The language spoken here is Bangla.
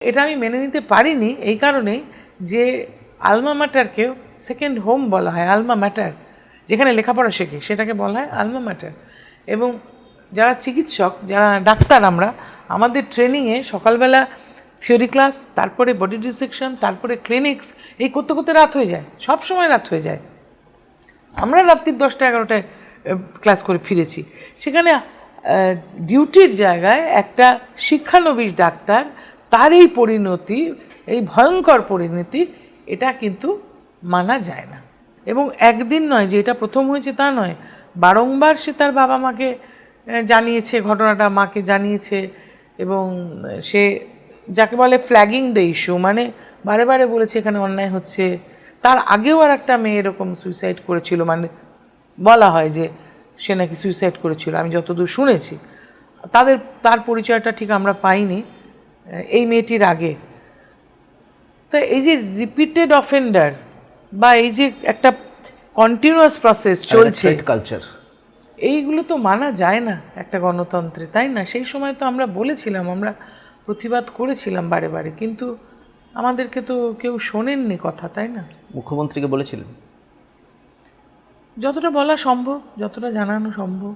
এটা আমি মেনে নিতে পারিনি এই কারণে যে আলমা ম্যাটারকে সেকেন্ড হোম বলা হয়। আলমা ম্যাটার যেখানে লেখাপড়া শেখে সেটাকে বলা হয় আলমা ম্যাটার। এবং যারা চিকিৎসক, যারা ডাক্তার, আমাদের ট্রেনিংয়ে সকালবেলা থিওরি ক্লাস, তারপরে বডি ডিসেকশন, তারপরে ক্লিনিক্স, এই করতে করতে রাত হয়ে যায়, সব সময় রাত হয়ে যায়। আমরা রাত্রির 10টা 11টায় ক্লাস করে ফিরেছি। সেখানে ডিউটির জায়গায় একটা শিক্ষানবিশ ডাক্তার, তার এই পরিণতি, এই ভয়ঙ্কর পরিণতি, এটা কিন্তু মানা যায় না। এবং একদিন নয় যে এটা প্রথম হয়েছে তা নয়, বারংবার সে তার বাবা মাকে জানিয়েছে, ঘটনাটা মাকে জানিয়েছে। এবং সে যাকে বলে ফ্ল্যাগিং দ্য ইস্যু, মানে বারে বারে বলেছে এখানে অন্যায় হচ্ছে। তার আগেও আর একটা মেয়ে এরকম সুইসাইড করেছিল, মানে বলা হয় যে সে নাকি সুইসাইড করেছিল, আমি যতদূর শুনেছি। তার পরিচয়টা ঠিক আমরা পাইনি এই মেয়েটির আগে। তো এই যে রিপিটেড অফেন্ডার বা এই যে একটা কন্টিনিউয়াস প্রসেস চলছে, কালচার, এইগুলো তো মানা যায় না একটা গণতন্ত্রে, তাই না? সেই সময় তো আমরা বলেছিলাম, আমরা প্রতিবাদ করেছিলাম বারে বারে, কিন্তু আমাদেরকে তো কেউ শোনেননি কথা, তাই না? মুখ্যমন্ত্রীকে বলেছিলেন? যতটা বলা সম্ভব, যতটা জানানো সম্ভব।